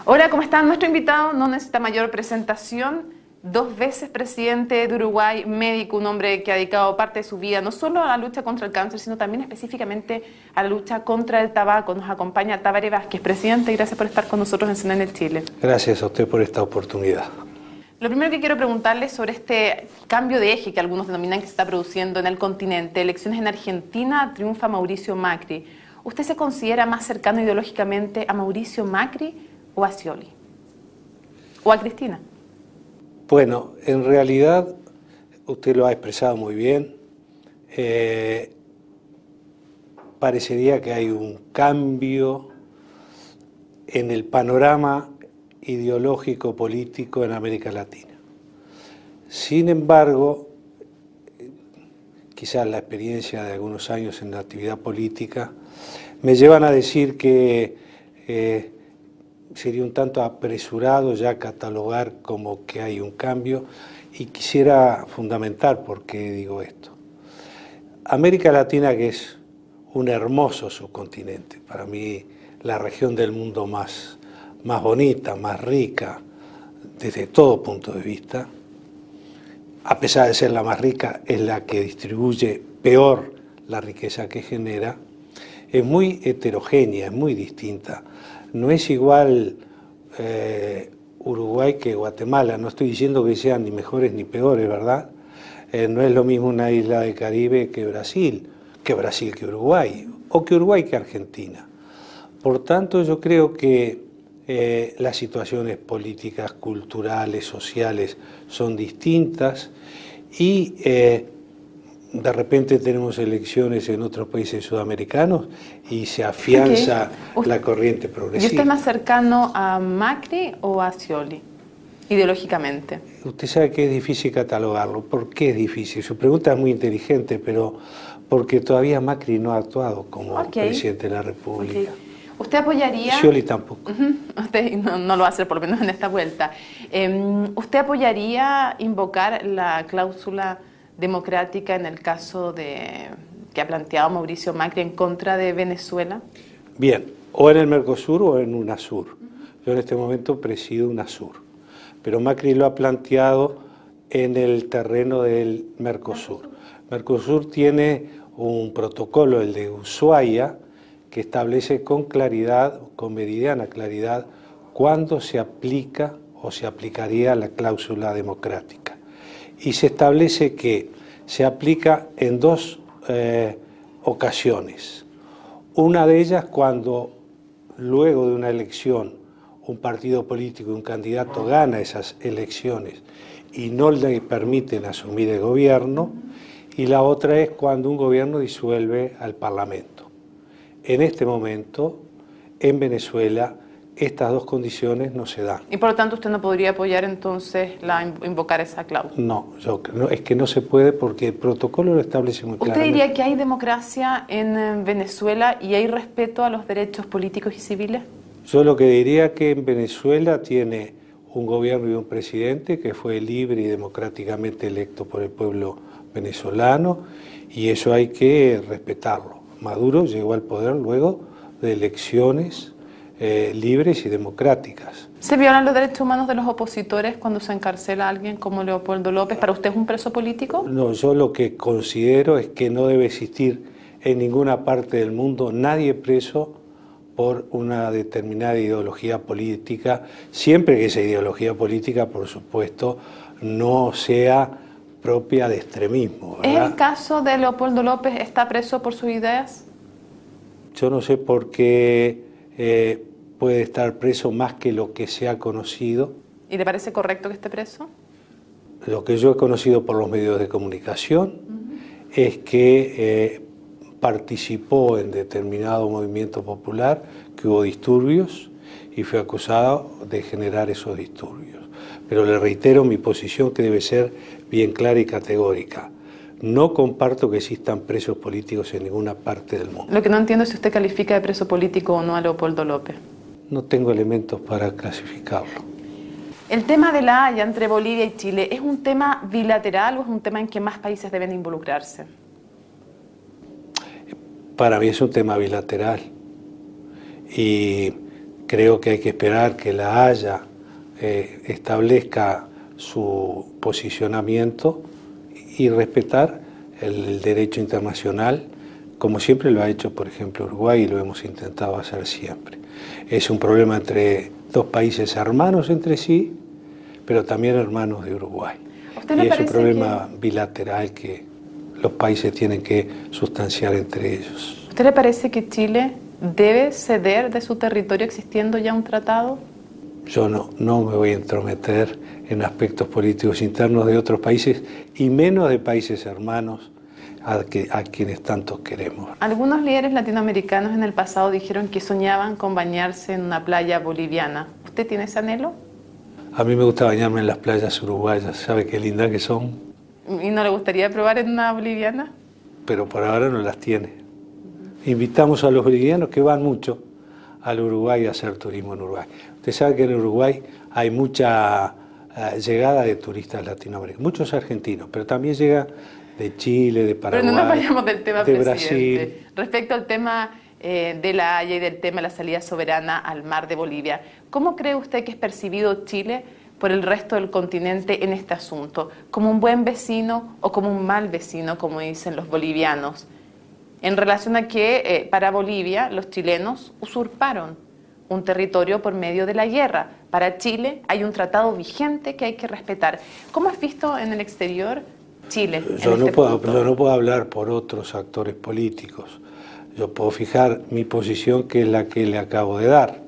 Hola, ¿cómo están? Nuestro invitado no necesita mayor presentación. 2 veces presidente de Uruguay, médico, un hombre que ha dedicado parte de su vida no solo a la lucha contra el cáncer, sino también específicamente a la lucha contra el tabaco. Nos acompaña Tabaré Vázquez, presidente, y gracias por estar con nosotros en CNN Chile. Gracias a usted por esta oportunidad. Lo primero que quiero preguntarle es sobre este cambio de eje que algunos denominan que se está produciendo en el continente. Elecciones en Argentina, triunfa Mauricio Macri. ¿Usted se considera más cercano ideológicamente a Mauricio Macri o a Scioli? ¿O a Cristina? Bueno, en realidad usted lo ha expresado muy bien. Parecería que hay un cambio en el panorama ideológico político en América Latina. Sin embargo, quizás la experiencia de algunos años en la actividad política me llevan a decir que sería un tanto apresurado ya catalogar como que hay un cambio, y quisiera fundamentar por qué digo esto. América Latina, que es un hermoso subcontinente, para mí la región del mundo más bonita, más rica, desde todo punto de vista, a pesar de ser la más rica, es la que distribuye peor la riqueza que genera, es muy heterogénea, es muy distinta. No es igual Uruguay que Guatemala. No estoy diciendo que sean ni mejores ni peores, ¿verdad? No es lo mismo una isla del Caribe que Brasil que Uruguay, o que Uruguay que Argentina. Por tanto, yo creo que las situaciones políticas, culturales, sociales son distintas, y de repente tenemos elecciones en otros países sudamericanos y se afianza la corriente progresiva. ¿Y usted es más cercano a Macri o a Scioli, ideológicamente? Usted sabe que es difícil catalogarlo. ¿Por qué es difícil? Su pregunta es muy inteligente, pero porque todavía Macri no ha actuado como presidente de la República. ¿Usted apoyaría? Scioli tampoco. Usted no lo va a hacer, por lo menos en esta vuelta. ¿Usted apoyaría invocar la cláusula democrática en el caso que ha planteado Mauricio Macri en contra de Venezuela? Bien, o en el Mercosur o en UNASUR. Yo en este momento presido UNASUR, pero Macri lo ha planteado en el terreno del Mercosur. Mercosur tiene un protocolo, el de Ushuaia, que establece con claridad, con meridiana claridad, cuándo se aplica o se aplicaría la cláusula democrática. Y se establece que se aplica en 2 ocasiones. Una de ellas cuando luego de una elección un partido político y un candidato gana esas elecciones y no le permiten asumir el gobierno, y la otra es cuando un gobierno disuelve al Parlamento. En este momento, en Venezuela, estas 2 condiciones no se dan. Y por lo tanto, ¿usted no podría apoyar entonces invocar esa cláusula? No, es que no se puede porque el protocolo lo establece muy claramente. ¿Usted diría que hay democracia en Venezuela y hay respeto a los derechos políticos y civiles? Yo lo que diría que en Venezuela tiene un gobierno y un presidente que fue libre y democráticamente electo por el pueblo venezolano, y eso hay que respetarlo. Maduro llegó al poder luego de elecciones libres y democráticas. ¿Se violan los derechos humanos de los opositores cuando se encarcela a alguien como Leopoldo López? ¿Para usted es un preso político? No, yo lo que considero es que no debe existir en ninguna parte del mundo nadie preso por una determinada ideología política, siempre que esa ideología política, por supuesto, no sea propia de extremismo, ¿verdad? ¿Es el caso de Leopoldo López? ¿Está preso por sus ideas? Yo no sé por qué puede estar preso más que lo que se ha conocido. ¿Y le parece correcto que esté preso? Lo que yo he conocido por los medios de comunicación es que participó en determinado movimiento popular, que hubo disturbios y fue acusado de generar esos disturbios. Pero le reitero mi posición, que debe ser bien clara y categórica. No comparto que existan presos políticos en ninguna parte del mundo. Lo que no entiendo es si usted califica de preso político o no a Leopoldo López. No tengo elementos para clasificarlo. ¿El tema de la Haya entre Bolivia y Chile es un tema bilateral o es un tema en que más países deben involucrarse? Para mí es un tema bilateral. Y Creo que hay que esperar que La Haya establezca su posicionamiento y respetar el derecho internacional, como siempre lo ha hecho, por ejemplo, Uruguay, y lo hemos intentado hacer siempre. Es un problema entre dos países hermanos entre sí, pero también hermanos de Uruguay. Y es un problema bilateral que los países tienen que sustanciar entre ellos. ¿A usted le parece que Chile debe ceder de su territorio existiendo ya un tratado? Yo no me voy a entrometer en aspectos políticos internos de otros países y menos de países hermanos a quienes tanto queremos. Algunos líderes latinoamericanos en el pasado dijeron que soñaban con bañarse en una playa boliviana. ¿Usted tiene ese anhelo? A mí me gusta bañarme en las playas uruguayas, ¿sabe qué lindas que son? ¿Y no le gustaría probar en una boliviana? Pero por ahora no las tiene. Invitamos a los bolivianos que van mucho al Uruguay a hacer turismo en Uruguay. Usted sabe que en Uruguay hay mucha llegada de turistas latinoamericanos, muchos argentinos, pero también llega de Chile, de Paraguay, pero no nos vayamos del tema, de presidente. Brasil. Respecto al tema de La Haya y del tema de la salida soberana al mar de Bolivia, ¿cómo cree usted que es percibido Chile por el resto del continente en este asunto? ¿Como un buen vecino o como un mal vecino, como dicen los bolivianos? En relación a que para Bolivia los chilenos usurparon un territorio por medio de la guerra. Para Chile hay un tratado vigente que hay que respetar. ¿Cómo has visto en el exterior Chile? Yo no puedo hablar por otros actores políticos. Yo puedo fijar mi posición, que es la que le acabo de dar.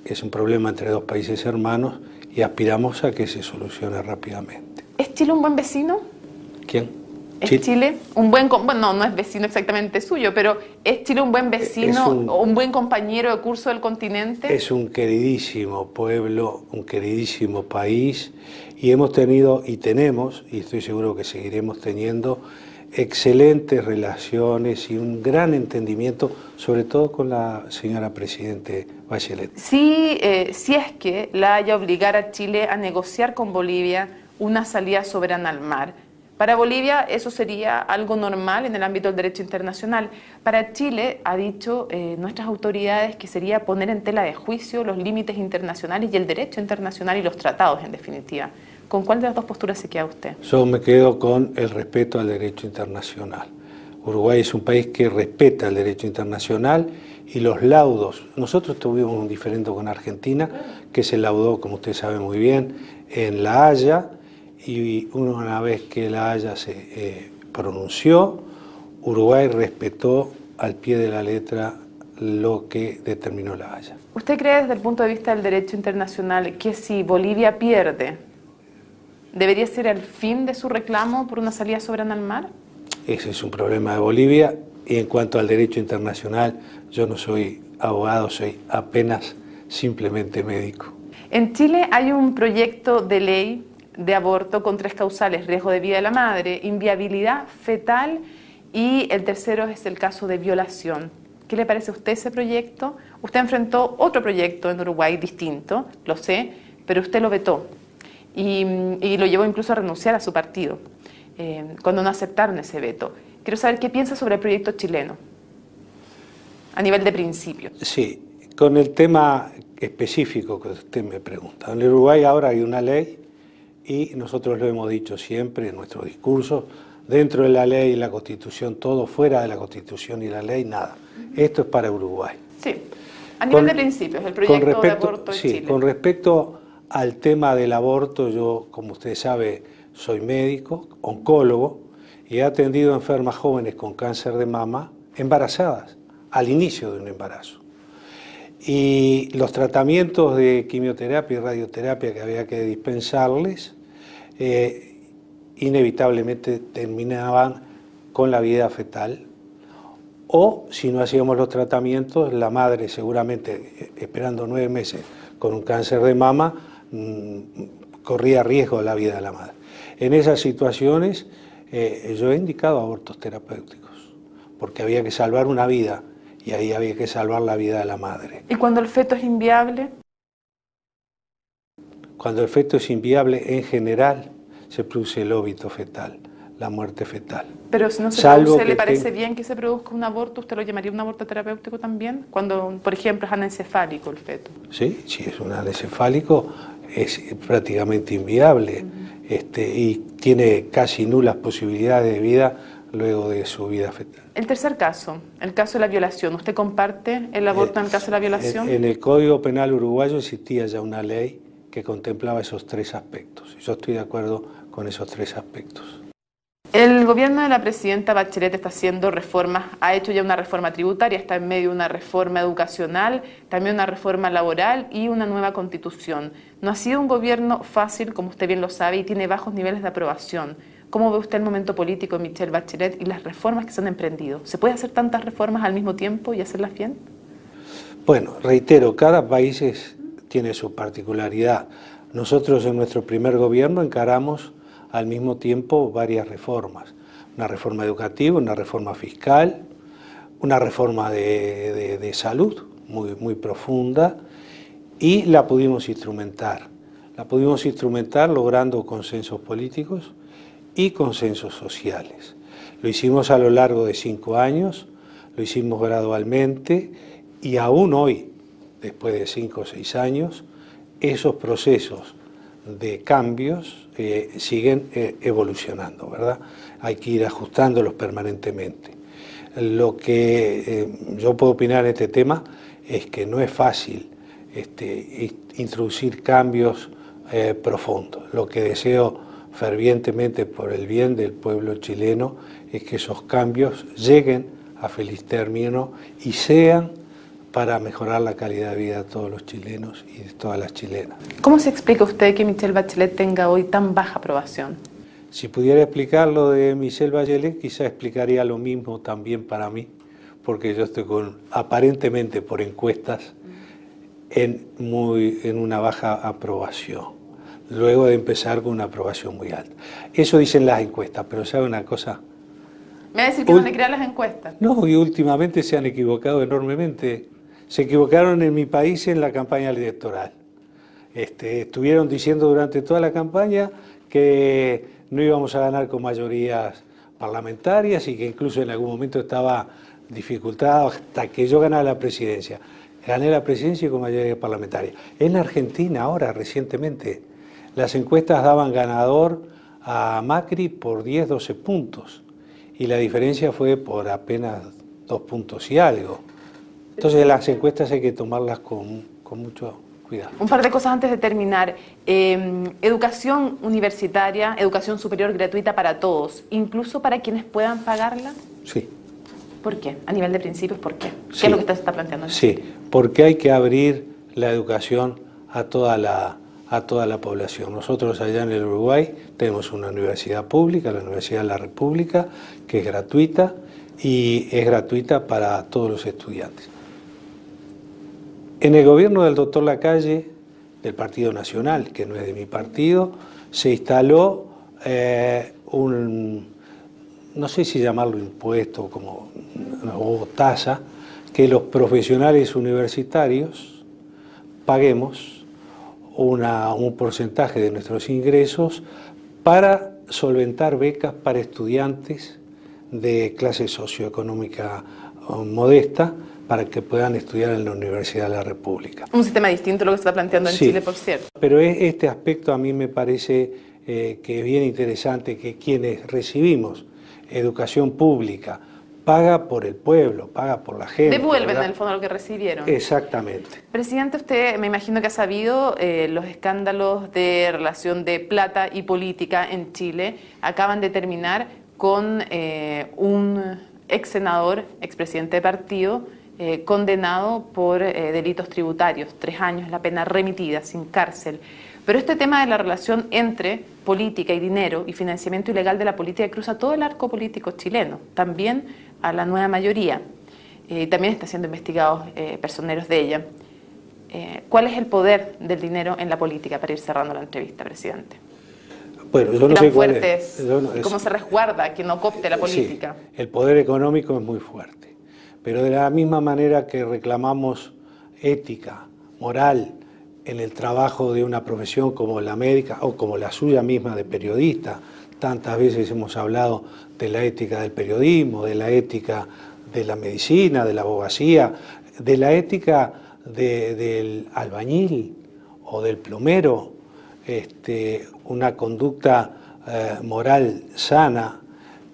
Es un problema entre dos países hermanos y aspiramos a que se solucione rápidamente. ¿Es Chile un buen vecino? ¿Quién? ¿Es Chile un buen, bueno, no es vecino exactamente suyo, pero ¿es Chile un buen vecino o un buen compañero de curso del continente? Es un queridísimo pueblo, un queridísimo país, y hemos tenido y tenemos, y estoy seguro que seguiremos teniendo, excelentes relaciones y un gran entendimiento, sobre todo con la señora Presidente Bachelet. Si es que La Haya obligara a Chile a negociar con Bolivia una salida soberana al mar, para Bolivia eso sería algo normal en el ámbito del derecho internacional. Para Chile, ha dicho nuestras autoridades que sería poner en tela de juicio los límites internacionales y el derecho internacional y los tratados, en definitiva. ¿Con cuál de las dos posturas se queda usted? Yo me quedo con el respeto al derecho internacional. Uruguay es un país que respeta el derecho internacional y los laudos. Nosotros tuvimos un diferendo con Argentina, que se laudó, como usted sabe muy bien, en La Haya, y una vez que La Haya se pronunció, Uruguay respetó al pie de la letra lo que determinó La Haya. ¿Usted cree desde el punto de vista del derecho internacional que si Bolivia pierde, debería ser el fin de su reclamo por una salida soberana al mar? Ese es un problema de Bolivia, y en cuanto al derecho internacional, yo no soy abogado, soy apenas simplemente médico. En Chile hay un proyecto de ley de aborto con 3 causales: riesgo de vida de la madre, inviabilidad fetal y el tercero es el caso de violación. ¿Qué le parece a usted ese proyecto? Usted enfrentó otro proyecto en Uruguay distinto, lo sé, pero usted lo vetó y lo llevó incluso a renunciar a su partido cuando no aceptaron ese veto. Quiero saber qué piensa sobre el proyecto chileno a nivel de principios. Sí, con el tema específico que usted me pregunta. En Uruguay ahora hay una ley, y nosotros lo hemos dicho siempre en nuestros discursos: dentro de la ley y la Constitución todo, fuera de la Constitución y la ley nada. Esto es para Uruguay. Sí, a nivel de principios, el proyecto de aborto en Chile. Con respecto al tema del aborto, yo, como usted sabe, soy médico, oncólogo, y he atendido a enfermas jóvenes con cáncer de mama embarazadas, al inicio de un embarazo. Y los tratamientos de quimioterapia y radioterapia que había que dispensarles, inevitablemente terminaban con la vida fetal, o si no hacíamos los tratamientos, la madre seguramente, esperando 9 meses con un cáncer de mama, corría riesgo la vida de la madre. En esas situaciones yo he indicado abortos terapéuticos, porque había que salvar una vida, y ahí había que salvar la vida de la madre. ¿Y cuando el feto es inviable? Cuando el feto es inviable, en general, se produce el óbito fetal. la muerte fetal. Pero si no se Salvo produce, ¿le que parece bien que se produzca un aborto? ¿Usted lo llamaría un aborto terapéutico también? Cuando, por ejemplo, es anencefálico el feto. Sí, si es un anencefálico es prácticamente inviable y tiene casi nulas posibilidades de vida luego de su vida fetal. El tercer caso, el caso de la violación. ¿Usted comparte el aborto en el caso de la violación? En el Código Penal uruguayo existía ya una ley que contemplaba esos tres aspectos. Yo estoy de acuerdo con esos tres aspectos. El gobierno de la presidenta Bachelet está haciendo reformas, ha hecho ya una reforma tributaria, está en medio de una reforma educacional, también una reforma laboral y una nueva constitución. No ha sido un gobierno fácil, como usted bien lo sabe, y tiene bajos niveles de aprobación. ¿Cómo ve usted el momento político de Michelle Bachelet y las reformas que se han emprendido? ¿Se puede hacer tantas reformas al mismo tiempo y hacerlas bien? Bueno, reitero, cada país tiene su particularidad. Nosotros en nuestro primer gobierno encaramos al mismo tiempo varias reformas. Una reforma educativa, una reforma fiscal, una reforma de salud muy profunda, y la pudimos instrumentar. La pudimos instrumentar logrando consensos políticos y consensos sociales. Lo hicimos a lo largo de 5 años, lo hicimos gradualmente, y aún hoy, después de 5 o 6 años, esos procesos de cambios siguen evolucionando, ¿verdad? Hay que ir ajustándolos permanentemente. Lo que yo puedo opinar en este tema es que no es fácil introducir cambios profundos. Lo que deseo fervientemente por el bien del pueblo chileno es que esos cambios lleguen a feliz término y sean para mejorar la calidad de vida de todos los chilenos y de todas las chilenas. ¿Cómo se explica usted que Michelle Bachelet tenga hoy tan baja aprobación? Si pudiera explicar lo de Michelle Bachelet, quizá explicaría lo mismo también para mí, porque yo estoy aparentemente por encuestas en una baja aprobación, luego de empezar con una aprobación muy alta. Eso dicen las encuestas, pero ¿sabe una cosa? ¿Me va a decir que no le crean las encuestas? No, y últimamente se han equivocado enormemente. Se equivocaron en mi país en la campaña electoral. Estuvieron diciendo durante toda la campaña que no íbamos a ganar con mayorías parlamentarias y que incluso en algún momento estaba dificultado hasta que yo ganara la presidencia. Gané la presidencia con mayoría parlamentaria. En Argentina ahora, recientemente, las encuestas daban ganador a Macri por 10, 12 puntos y la diferencia fue por apenas 2 puntos y algo. Entonces las encuestas hay que tomarlas con mucho cuidado. Un par de cosas antes de terminar. Educación universitaria, educación superior gratuita para todos, incluso para quienes puedan pagarla. Sí. ¿Por qué? A nivel de principios, ¿por qué? Sí. ¿Qué es lo que usted está planteando? Sí, porque hay que abrir la educación a toda la población. Nosotros allá en el Uruguay tenemos una universidad pública, la Universidad de la República, que es gratuita y es gratuita para todos los estudiantes. En el gobierno del doctor Lacalle, del Partido Nacional, que no es de mi partido, se instaló no sé si llamarlo impuesto o tasa, que los profesionales universitarios paguemos un porcentaje de nuestros ingresos para solventar becas para estudiantes de clase socioeconómica modesta, para que puedan estudiar en la Universidad de la República. Un sistema distinto a lo que se está planteando en Sí, Chile, por cierto. Pero este aspecto a mí me parece que es bien interesante, que quienes recibimos educación pública paga por el pueblo, paga por la gente. Devuelven ¿verdad? en el fondo lo que recibieron. Exactamente. Presidente, usted me imagino que ha sabido los escándalos de relación de plata y política en Chile. Acaban de terminar con un ex senador, expresidente de partido, condenado por delitos tributarios, 3 años, la pena remitida, sin cárcel. Pero este tema de la relación entre política y dinero y financiamiento ilegal de la política cruza todo el arco político chileno, también a la nueva mayoría. También están siendo investigados personeros de ella. ¿Cuál es el poder del dinero en la política? Para ir cerrando la entrevista, presidente. Bueno, yo no sé cuál es. ¿Cómo se resguarda que no copte la política? Sí, el poder económico es muy fuerte, pero de la misma manera que reclamamos ética, moral, en el trabajo de una profesión como la médica o como la suya misma de periodista, tantas veces hemos hablado de la ética del periodismo, de la ética de la medicina, de la abogacía, de la ética del albañil o del plomero, una conducta moral sana,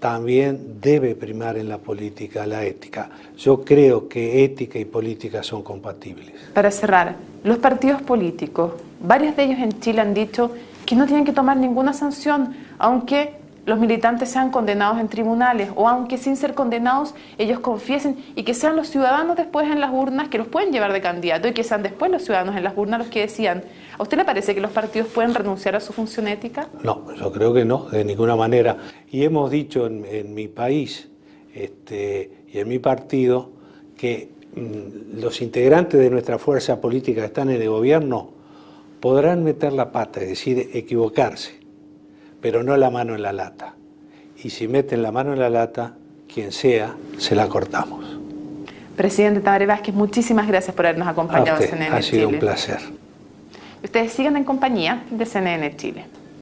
también debe primar en la política la ética. Yo creo que ética y política son compatibles. Para cerrar, los partidos políticos, varios de ellos en Chile han dicho que no tienen que tomar ninguna sanción, aunque los militantes sean condenados en tribunales o aunque sin ser condenados ellos confiesen y que sean los ciudadanos después en las urnas que los pueden llevar de candidato y que sean después los ciudadanos en las urnas los que decían. ¿A usted le parece que los partidos pueden renunciar a su función ética? No, yo creo que no, de ninguna manera. Y hemos dicho en mi país y en mi partido que los integrantes de nuestra fuerza política que están en el gobierno podrán meter la pata, es decir, equivocarse, pero no la mano en la lata. Y si meten la mano en la lata, quien sea, se la cortamos. Presidente Tabaré Vázquez, muchísimas gracias por habernos acompañado en CNN Chile. Ha sido un placer. Ustedes sigan en compañía de CNN Chile.